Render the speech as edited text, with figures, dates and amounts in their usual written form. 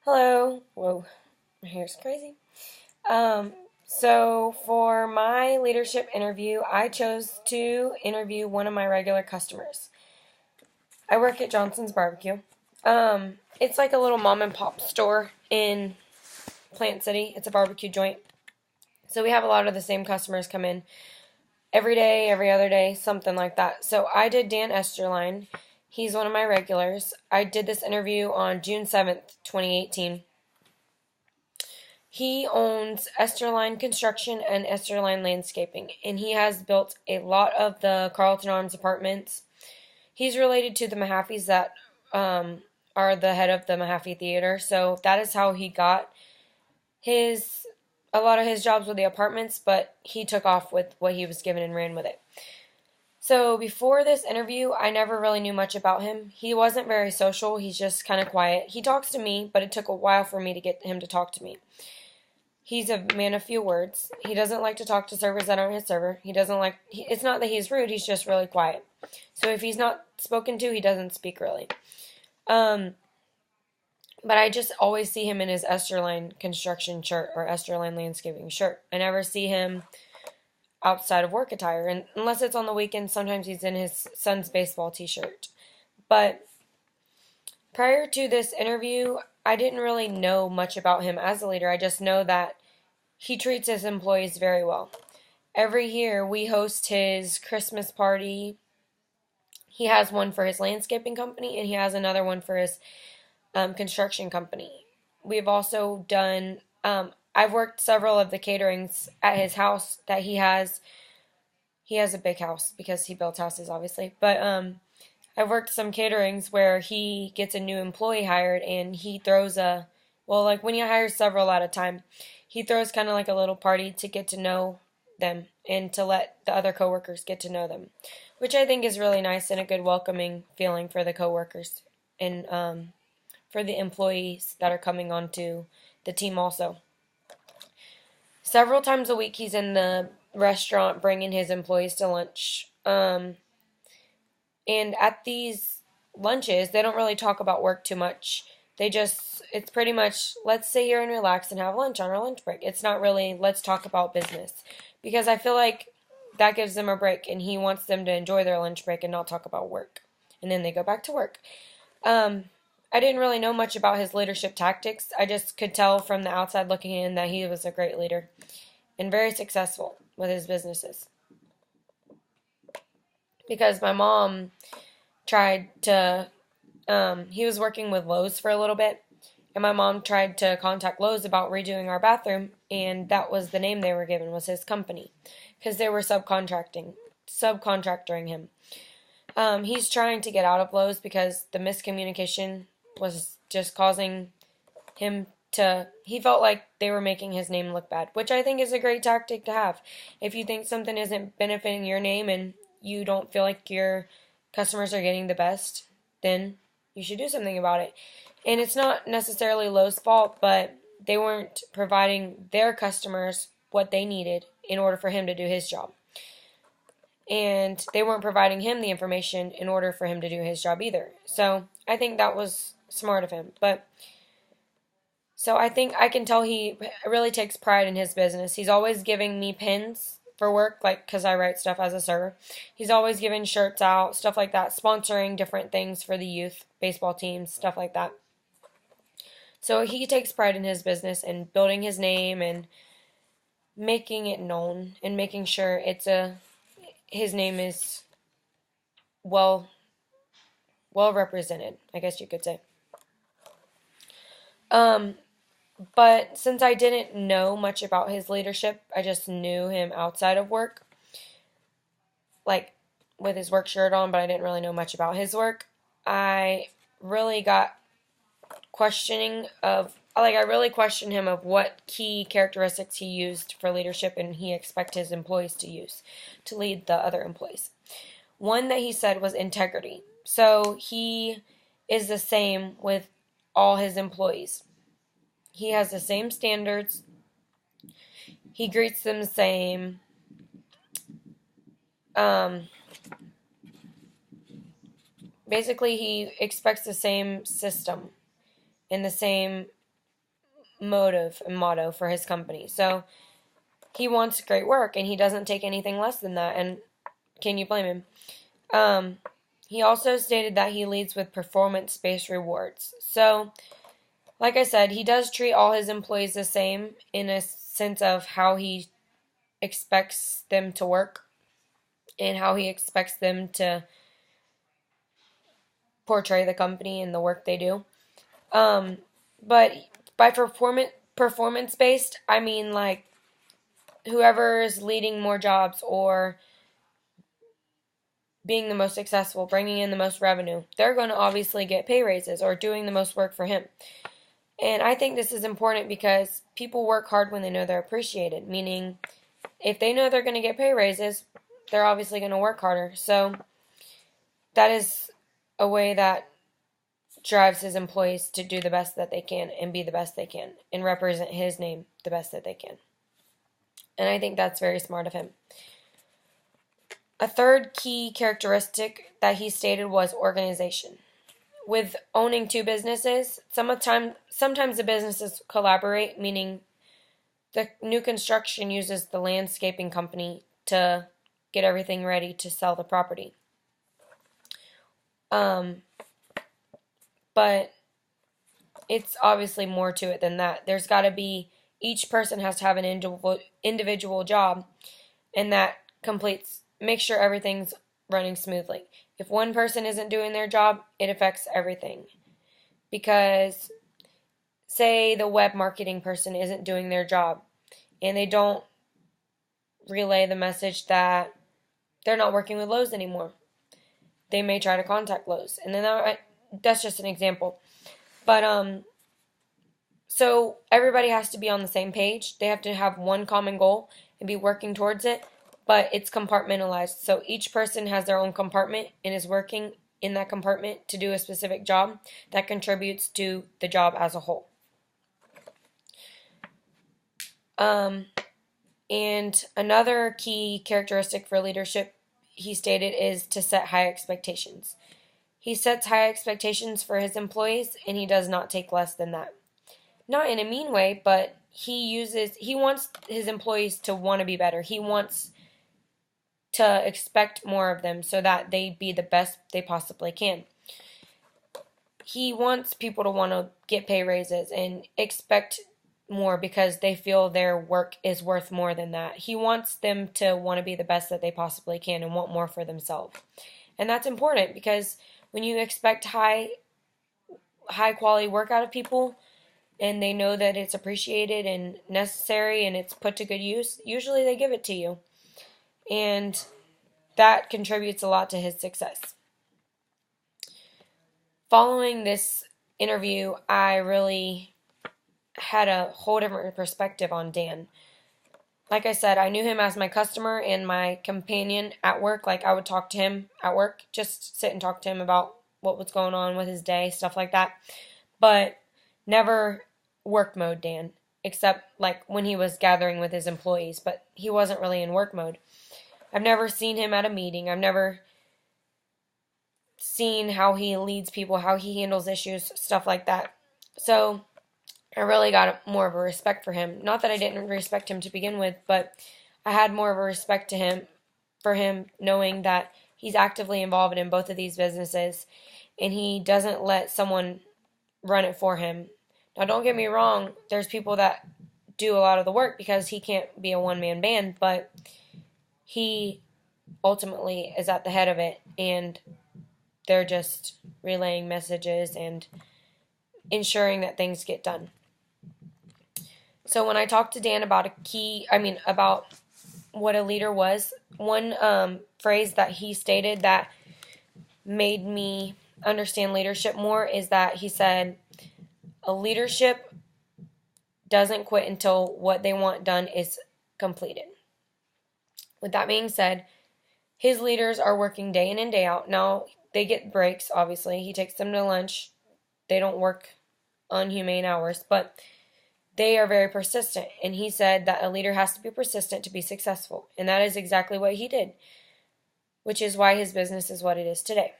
Hello. Whoa, my hair's crazy. Um, so for my leadership interview, I chose to interview one of my regular customers. I work at Johnson's Barbecue. It's like a little mom and pop store in Plant City. It's a barbecue joint. So we have a lot of the same customers come in every day, every other day, something like that. So I did Dan Esterline. He's one of my regulars. I did this interview on June 7th, 2018. He owns Esterline Construction and Esterline Landscaping, and he has built a lot of the Carlton Arms apartments. He's related to the Mahaffeys that are the head of the Mahaffey Theater, so that is how he got his a lot of his jobs with the apartments, but he took off with what he was given and ran with it. So before this interview, I never really knew much about him. He wasn't very social. He's just kind of quiet. He talks to me, but it took a while for me to get him to talk to me. He's a man of few words. He doesn't like to talk to servers that aren't his server. It's not that he's rude, he's just really quiet. So if he's not spoken to, he doesn't speak really. Um, but I just always see him in his Esterline construction shirt or Esterline landscaping shirt. I never see him outside of work attire. And unless it's on the weekend, sometimes he's in his son's baseball t-shirt. But prior to this interview, I didn't really know much about him as a leader. I just know that he treats his employees very well. Every year we host his Christmas party. He has one for his landscaping company and he has another one for his construction company. We've also done, I've worked several of the caterings at his house that he has. He has a big house because he builds houses, obviously. But I've worked some caterings where he gets a new employee hired and he throws like when he hires several at a time, he throws kind of like a little party to get to know them and to let the other coworkers get to know them, which I think is really nice and a good welcoming feeling for the coworkers and for the employees that are coming onto the team also. Several times a week he's in the restaurant bringing his employees to lunch. And at these lunches, they don't really talk about work too much. It's pretty much, let's sit here and relax and have lunch on our lunch break. It's not really, let's talk about business. Because I feel like that gives them a break, and he wants them to enjoy their lunch break and not talk about work. And then they go back to work. I didn't really know much about his leadership tactics. I just could tell from the outside looking in that he was a great leader and very successful with his businesses. Because my mom tried to, he was working with Lowe's for a little bit, and my mom tried to contact Lowe's about redoing our bathroom, and that was the name they were given, was his company, because they were subcontracting him. He's trying to get out of Lowe's because the miscommunication was just causing him he felt like they were making his name look bad, which I think is a great tactic to have. If you think something isn't benefiting your name and you don't feel like your customers are getting the best, then you should do something about it. And it's not necessarily Lowe's fault, but they weren't providing their customers what they needed in order for him to do his job. And they weren't providing him the information in order for him to do his job either. So I think that was smart of him. So I think I can tell he really takes pride in his business. He's always giving me pins for work, like, because I write stuff as a server. He's always giving shirts out, stuff like that, sponsoring different things for the youth, baseball teams, stuff like that. So he takes pride in his business and building his name and making it known and making sure his name is well represented, I guess you could say. But since I didn't know much about his leadership, I just knew him outside of work, like with his work shirt on, but I didn't really know much about his work. I really got I really questioned him of what key characteristics he used for leadership and he expect his employees to use to lead the other employees. One that he said was integrity. So he is the same with all his employees. He has the same standards. He greets them the same. Basically, he expects the same system and the same motive and motto for his company. So he wants great work, and he doesn't take anything less than that. And can you blame him? He also stated that he leads with performance-based rewards. So, like I said, he does treat all his employees the same in a sense of how he expects them to work and how he expects them to portray the company and the work they do. But by performance based, I mean like whoever is leading more jobs or being the most successful, bringing in the most revenue, they're going to obviously get pay raises or doing the most work for him. And I think this is important because people work hard when they know they're appreciated, meaning if they know they're going to get pay raises, they're obviously going to work harder. So that is a way that drives his employees to do the best that they can and be the best they can and represent his name the best that they can. And I think that's very smart of him. A third key characteristic that he stated was organization. With owning two businesses, sometimes the businesses collaborate, meaning the new construction uses the landscaping company to get everything ready to sell the property. But it's obviously more to it than that. There's got to be, each person has to have an individual job, and that makes sure everything's running smoothly. If one person isn't doing their job, it affects everything. Because say the web marketing person isn't doing their job and they don't relay the message that they're not working with Lowe's anymore, they may try to contact Lowe's. And then that's just an example. But so everybody has to be on the same page. They have to have one common goal and be working towards it, but it's compartmentalized. So each person has their own compartment and is working in that compartment to do a specific job that contributes to the job as a whole. And another key characteristic for leadership, he stated, is to set high expectations. He sets high expectations for his employees, and he does not take less than that. Not in a mean way, but he wants his employees to want to be better. He wants to expect more of them so that they be the best they possibly can. He wants people to want to get pay raises and expect more because they feel their work is worth more than that. He wants them to want to be the best that they possibly can and want more for themselves. And that's important because when you expect high quality work out of people and they know that it's appreciated and necessary and it's put to good use, usually they give it to you. And that contributes a lot to his success. Following this interview, I really had a whole different perspective on Dan. Like I said, I knew him as my customer and my companion at work. Like I would talk to him at work, just sit and talk to him about what was going on with his day, stuff like that. But never work mode Dan, except like when he was gathering with his employees, but he wasn't really in work mode. I've never seen him at a meeting. I've never seen how he leads people, how he handles issues, stuff like that. So I really got more of a respect for him. Not that I didn't respect him to begin with, but I had more of a respect for him knowing that he's actively involved in both of these businesses and he doesn't let someone run it for him. Now, don't get me wrong, there's people that do a lot of the work because he can't be a one-man band, but he ultimately is at the head of it, and they're just relaying messages and ensuring that things get done. So when I talked to Dan about about what a leader was, one phrase that he stated that made me understand leadership more is that he said, a leadership doesn't quit until what they want done is completed. With that being said, his leaders are working day in and day out. Now, they get breaks, obviously. He takes them to lunch. They don't work unhumane hours, but they are very persistent. And he said that a leader has to be persistent to be successful. And that is exactly what he did, which is why his business is what it is today.